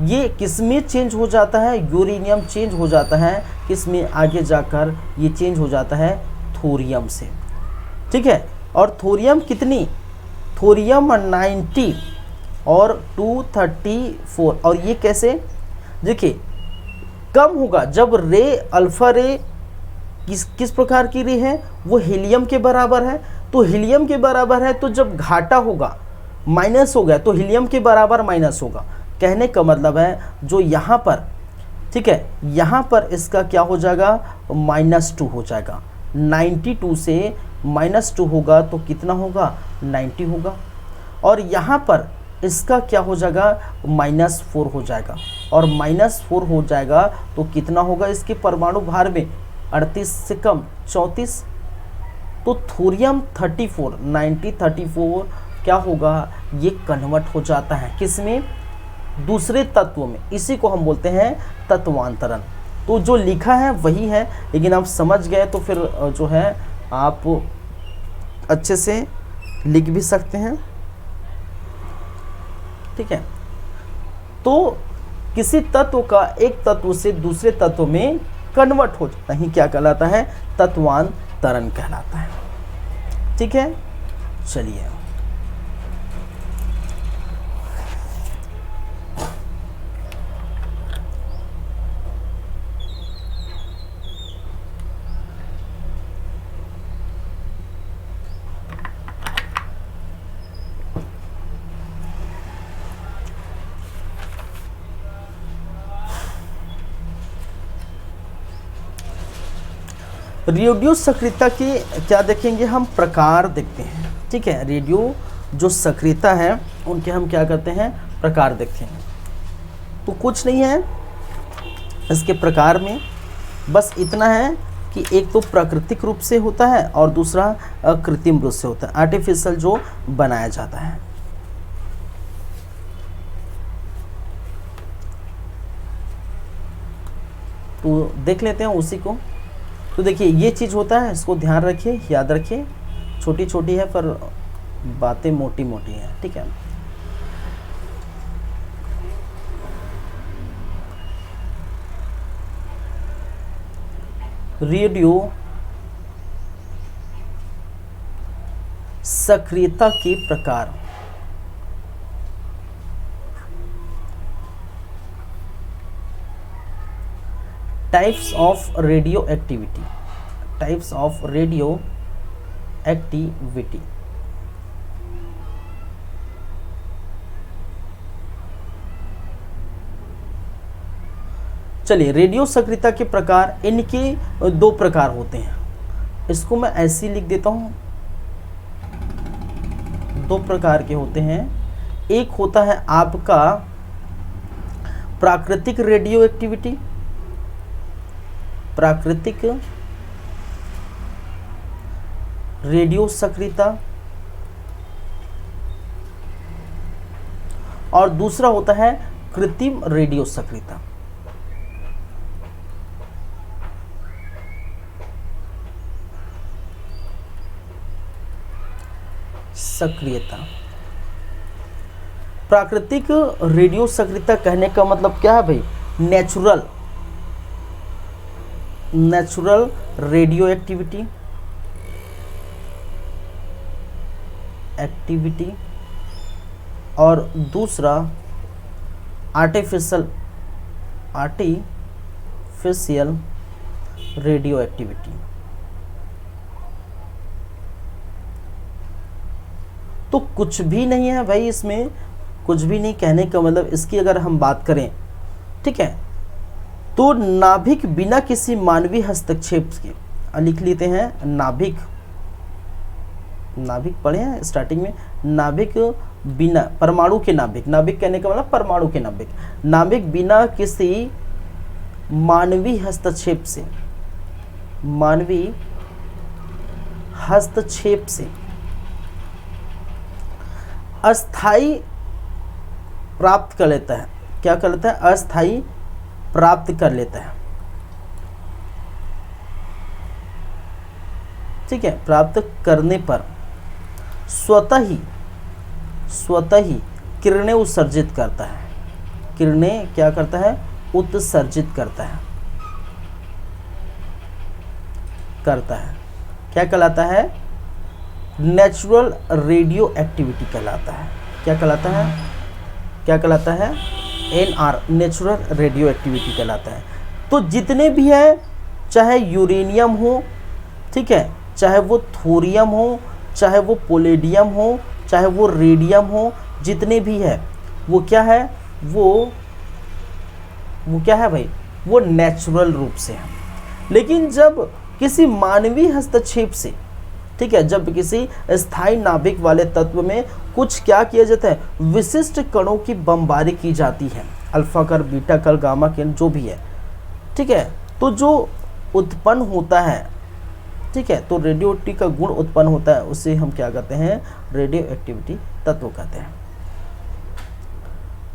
ये किसमें चेंज हो जाता है? यूरेनियम चेंज हो जाता है किसमें? आगे जाकर ये चेंज हो जाता है थोरियम से, ठीक है। और थोरियम कितनी? थोरियम 90 और 234। और ये कैसे? देखिए कम होगा जब रे अल्फा रे किस प्रकार की रे है? वो हीलियम के बराबर है। तो हीलियम के बराबर है, तो जब घाटा होगा, माइनस हो गया, तो हीलियम के बराबर माइनस होगा। कहने का मतलब है जो यहाँ पर, ठीक है, यहाँ पर इसका क्या हो जाएगा? -2 हो जाएगा। 92 से -2 होगा तो कितना होगा? 90 होगा। और यहाँ पर इसका क्या हो जाएगा? -4 हो जाएगा। और -4 हो जाएगा तो कितना होगा? इसके परमाणु भार में 38 से कम 34। तो थोरियम 34 34 क्या होगा? ये कन्वर्ट हो जाता है किसमें? दूसरे तत्वों में। इसी को हम बोलते हैं तत्वांतरण। तो जो लिखा है वही है, लेकिन आप समझ गए तो फिर जो है आप अच्छे से लिख भी सकते हैं, ठीक है। तो किसी तत्व का एक तत्व से दूसरे तत्व में कन्वर्ट हो जाता ही क्या कहलाता है? तत्वांतरण कहलाता है, ठीक है। चलिए, रेडियो सक्रियता के क्या देखेंगे हम? प्रकार देखते हैं, ठीक है। रेडियो जो सक्रियता है उनके हम क्या करते हैं? प्रकार देखते हैं। तो कुछ नहीं है इसके प्रकार में, बस इतना है कि एक तो प्राकृतिक रूप से होता है और दूसरा कृत्रिम रूप से होता है, आर्टिफिशियल जो बनाया जाता है। तो देख लेते हैं उसी को। तो देखिए ये चीज़ होता है, इसको ध्यान रखिए, याद रखिए, छोटी छोटी है पर बातें मोटी मोटी हैं, ठीक है। रेडियो सक्रियता के प्रकार। Types of radio activity, types of radio activity. चलिए, रेडियो सक्रियता के प्रकार, इनके दो प्रकार होते हैं। इसको मैं ऐसे ही लिख देता हूँ, दो प्रकार के होते हैं। एक होता है आपका प्राकृतिक रेडियो एक्टिविटी, प्राकृतिक रेडियो सक्रियता, और दूसरा होता है कृत्रिम रेडियो सक्रियता। सक्रियता, प्राकृतिक रेडियो सक्रियता कहने का मतलब क्या है भाई? नेचुरल रेडियो एक्टिविटी और दूसरा आर्टिफिशियल रेडियो एक्टिविटी। तो कुछ भी नहीं है भाई, इसमें कुछ भी नहीं। कहने का मतलब इसकी अगर हम बात करें, ठीक है, तो नाभिक बिना किसी मानवीय हस्तक्षेप के, लिख लेते हैं नाभिक पढ़े हैं स्टार्टिंग में, नाभिक बिना, परमाणु के नाभिक कहने का मतलब परमाणु के नाभिक बिना किसी मानवीय हस्तक्षेप से अस्थाई प्राप्त कर लेता है। क्या कर लेता है? अस्थाई प्राप्त कर लेता है, ठीक है। प्राप्त करने पर स्वतः ही किरणें उत्सर्जित करता है। किरणें क्या करता है? उत्सर्जित करता है। क्या कहलाता है? नेचुरल रेडियो एक्टिविटी कहलाता है। क्या कहलाता है? NR, नेचुरल रेडियो एक्टिविटी कहलाता है। तो जितने भी है, चाहे यूरेनियम हो, ठीक है, चाहे वो थोरियम हो, चाहे वो पोलेडियम हो, चाहे वो रेडियम हो, जितने भी है वो क्या है? वो क्या है भाई? वो नेचुरल रूप से है। लेकिन जब किसी मानवीय हस्तक्षेप से, ठीक है, जब किसी स्थायी नाभिक वाले तत्व में कुछ क्या किया जाता है? विशिष्ट कणों की बमबारी की जाती है, अल्फा कण, बीटा कण, गामा कण, जो भी है, ठीक है। तो जो उत्पन्न होता है, ठीक है, तो रेडियो एक्टिविटी का गुण उत्पन्न होता है, उसे हम क्या कहते हैं? रेडियो एक्टिविटी तत्व कहते हैं।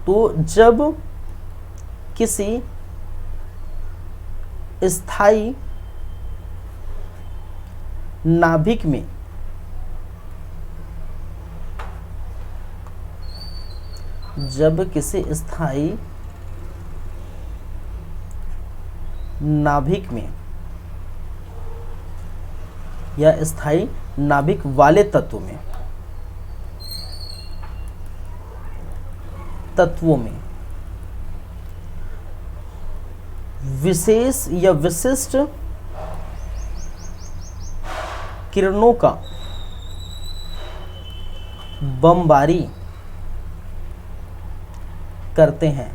तो जब किसी स्थायी नाभिक में या स्थायी नाभिक वाले तत्वों में विशेष या विशिष्ट किरणों का बमबारी करते हैं,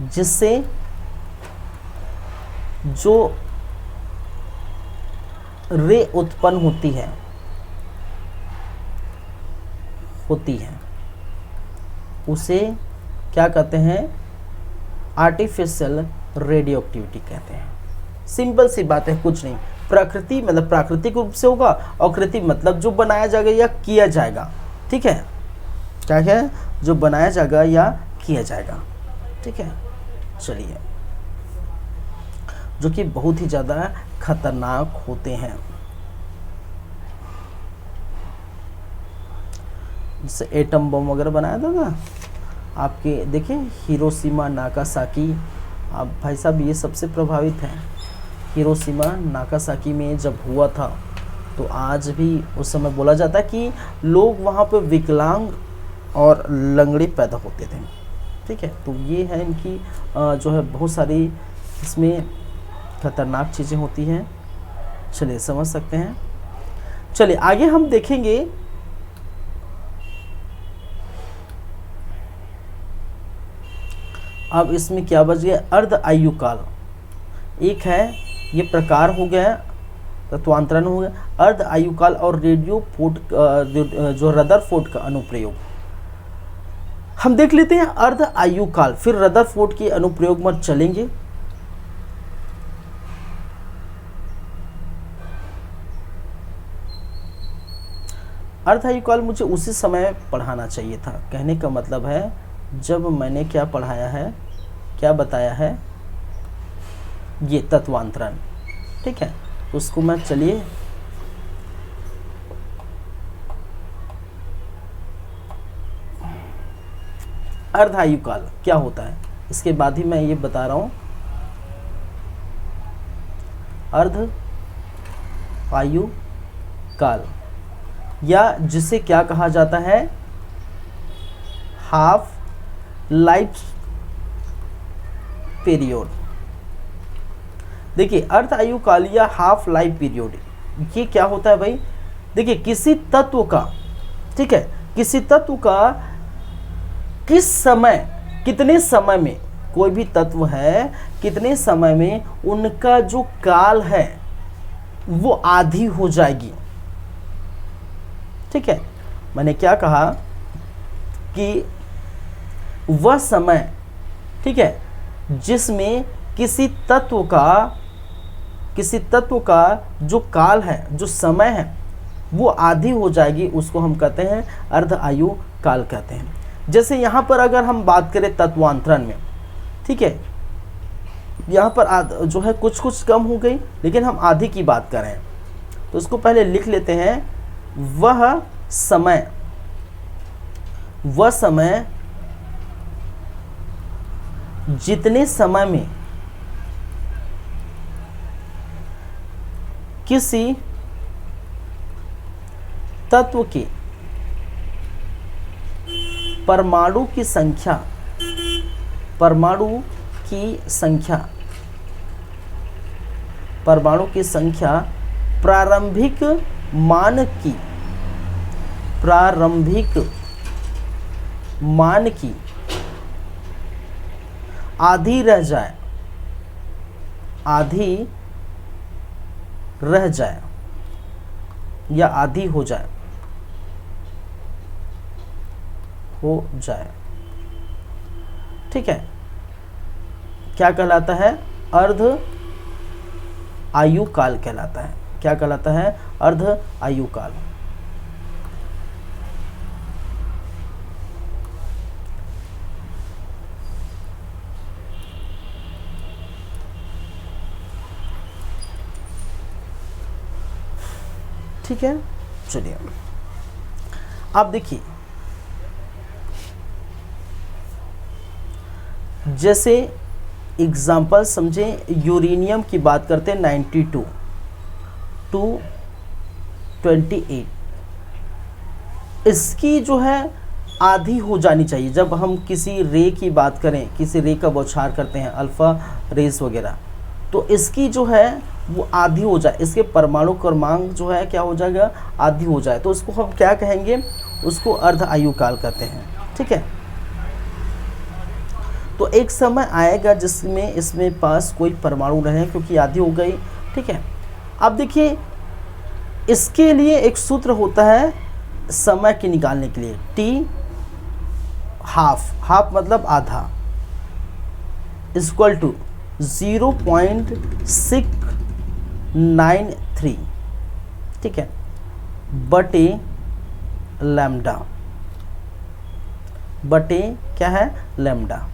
जिससे जो रे उत्पन्न होती है उसे क्या कहते हैं? आर्टिफिशियल रेडियो एक्टिविटी कहते हैं। सिंपल सी बात है, कुछ नहीं। प्रकृति मतलब प्राकृतिक रूप से होगा, और कृत्रिम मतलब जो बनाया जाएगा या किया जाएगा, ठीक है। क्या है? जो बनाया जाएगा या किया जाएगा, ठीक है। चलिए, जो कि बहुत ही ज़्यादा खतरनाक होते हैं। जैसे एटम बम वगैरह बनाया था ना आपके, देखिए हिरोशिमा, नागासाकी, आप भाई साहब ये सबसे प्रभावित हैं। हिरोशिमा नागासाकी में जब हुआ था, तो आज भी उस समय बोला जाता है कि लोग वहाँ पे विकलांग और लंगड़े पैदा होते थे, ठीक है। तो ये है इनकी जो है बहुत सारी इसमें खतरनाक चीज़ें होती हैं। चलिए समझ सकते हैं। चलिए आगे हम देखेंगे अब इसमें क्या बच गया, अर्ध आयु काल। एक है ये प्रकार हो गया, तत्वांतरण हो गया, अर्ध आयु काल और रेडियो फोर्ट जो रदरफोर्ड का अनुप्रयोग। हम देख लेते हैं अर्ध आयु काल, फिर रदरफोर्ड के अनुप्रयोग में चलेंगे। अर्ध आयु काल मुझे उसी समय पढ़ाना चाहिए था, कहने का मतलब है जब मैंने क्या पढ़ाया है, क्या बताया है, ये तत्वांतरण। ठीक है, तो उसको मैं चलिए अर्ध आयु काल क्या होता है इसके बाद ही मैं ये बता रहा हूं। अर्ध आयु काल या जिसे क्या कहा जाता है, हाफ लाइफ पीरियड। देखिए अर्ध आयु काल या हाफ लाइफ पीरियड ये क्या होता है भाई, देखिए किसी तत्व का, ठीक है, किसी तत्व का किस समय, कितने समय में, कोई भी तत्व है कितने समय में उनका जो काल है वो आधी हो जाएगी। ठीक है, मैंने क्या कहा कि वह समय, ठीक है, जिसमें किसी तत्व का जो काल है, जो समय है वो आधी हो जाएगी, उसको हम कहते हैं अर्ध आयु काल कहते हैं। जैसे यहाँ पर अगर हम बात करें तत्वांतरण में, ठीक है, यहाँ पर जो है कुछ कुछ कम हो गई, लेकिन हम आधी की बात करें तो उसको पहले लिख लेते हैं। वह समय जितने समय में किसी तत्व के परमाणु की संख्या प्रारंभिक मान की आधी रह जाए या आधी हो जाए, ठीक है, क्या कहलाता है, अर्ध आयु काल कहलाता है। क्या कहलाता है, अर्ध आयु काल। ठीक है, चलिए आप देखिए, जैसे एग्जाम्पल समझें, यूरेनियम की बात करते हैं 92 to 28, इसकी जो है आधी हो जानी चाहिए। जब हम किसी रे की बात करें, किसी रे का बौछार करते हैं, अल्फा रेस वगैरह, तो इसकी जो है वो आधी हो जाए, इसके परमाणु क्रमांक जो है क्या हो जाएगा, आधी हो जाए, तो उसको हम क्या कहेंगे, उसको अर्ध आयु काल कहते हैं। ठीक है, तो एक समय आएगा जिसमें इसमें पास कोई परमाणु रहे, क्योंकि आधी हो गई। ठीक है, अब देखिए इसके लिए एक सूत्र होता है समय की निकालने के लिए, टी हाफ मतलब आधा, इक्वल टू 0.693, ठीक है, बटे लैम्डा, बटे क्या है, लैम्डा।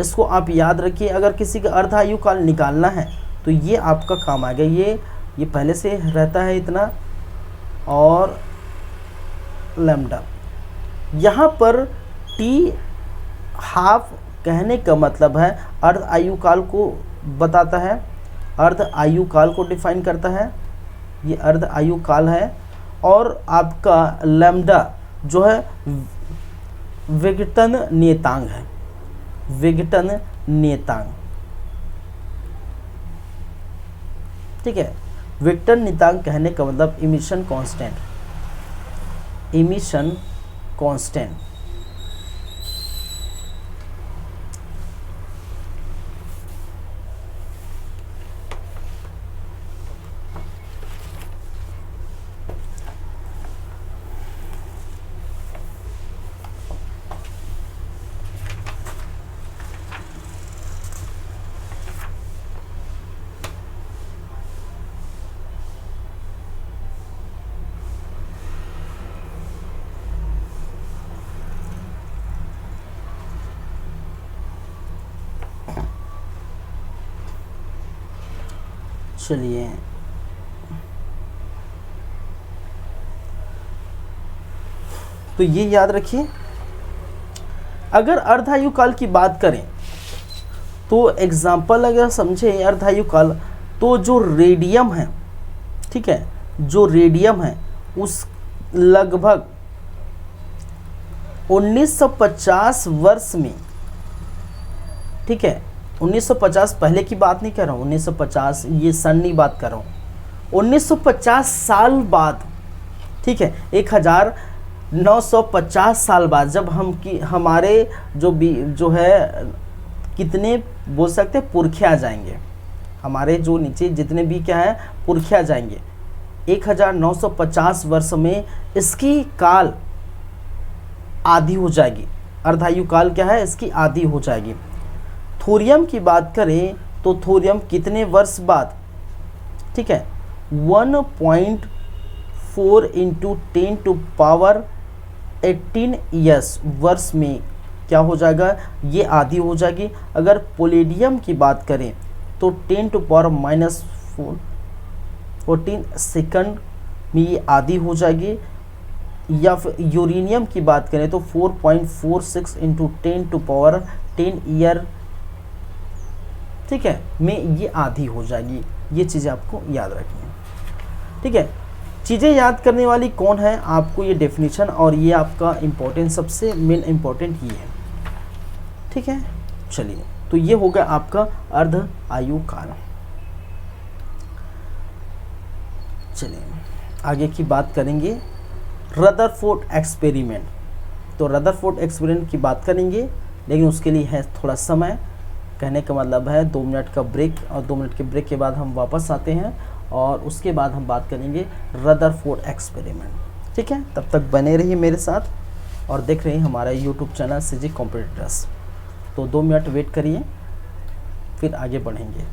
इसको आप याद रखिए, अगर किसी का अर्ध आयु काल निकालना है तो ये आपका काम आएगा। ये पहले से रहता है इतना, और लैम्डा यहाँ पर टी हाफ कहने का मतलब है अर्ध आयु काल को बताता है, अर्ध आयु काल को डिफाइन करता है, ये अर्ध आयु काल है। और आपका लैम्डा जो है विघटन नियतांक है, विघटन नियतांक। ठीक है, विघटन नियतांक कहने का मतलब इमिशन कांस्टेंट, इमिशन कांस्टेंट। चलिए, तो ये याद रखिए। अगर अर्धायु काल की बात करें तो एग्जाम्पल अगर समझे अर्धायु काल, तो जो रेडियम है, ठीक है, जो रेडियम है उस लगभग 1950 वर्ष में, ठीक है, 1950 पहले की बात नहीं कर रहा हूँ, 1950 ये सन नहीं बात कर रहा हूँ, 1950 साल बाद, ठीक है, 1950 साल बाद, जब हमारे जो है कितने बोल सकते हैं पुरखे आ जाएंगे, हमारे जो नीचे जितने भी क्या है पुरखे आ जाएंगे, 1950 वर्ष में इसकी काल आधी हो जाएगी। अर्धायु काल क्या है, इसकी आधी हो जाएगी। थोरियम की बात करें तो थोरियम कितने वर्ष बाद, ठीक है, 1.4 इंटू 10⁻18 ईयर्स वर्ष में क्या हो जाएगा, ये आधी हो जाएगी। अगर पोलेडियम की बात करें तो 10⁻⁻14 सेकंड में ये आधी हो जाएगी। या फिर यूरेनियम की बात करें तो 4.46 इंटू 10⁻10 ईयर, ठीक है, में ये आधी हो जाएगी। ये चीज़ें आपको याद रखनी है, ठीक है। चीज़ें याद करने वाली कौन है, आपको ये डेफिनेशन और ये आपका इम्पोर्टेंट, सबसे मेन इम्पोर्टेंट ये है, ठीक है। चलिए, तो ये होगा आपका अर्ध आयु काल। चलिए आगे की बात करेंगे, रदरफोर्ड एक्सपेरिमेंट। तो रदरफोर्ड एक्सपेरिमेंट की बात करेंगे, लेकिन उसके लिए है थोड़ा समय। कहने का मतलब है 2 मिनट का ब्रेक, और 2 मिनट के ब्रेक के बाद हम वापस आते हैं और उसके बाद हम बात करेंगे रदरफोर्ड एक्सपेरिमेंट, ठीक है। तब तक बने रहिए मेरे साथ और देख रहे हैं हमारा यूट्यूब चैनल सीजी कॉम्पिटिटर्स। तो 2 मिनट वेट करिए, फिर आगे बढ़ेंगे।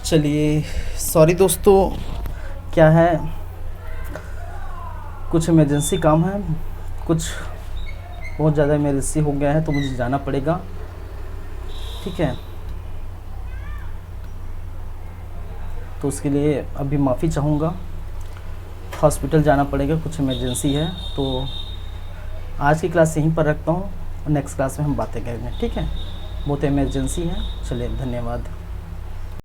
चलिए सॉरी दोस्तों, क्या है कुछ इमरजेंसी काम है, कुछ बहुत ज़्यादा इमरजेंसी हो गया है तो मुझे जाना पड़ेगा, ठीक है। तो उसके लिए अभी माफ़ी चाहूँगा, हॉस्पिटल जाना पड़ेगा, कुछ इमरजेंसी है। तो आज की क्लास यहीं पर रखता हूँ, नेक्स्ट क्लास में हम बातें करेंगे, ठीक है। बहुत इमरजेंसी है। चलिए धन्यवाद।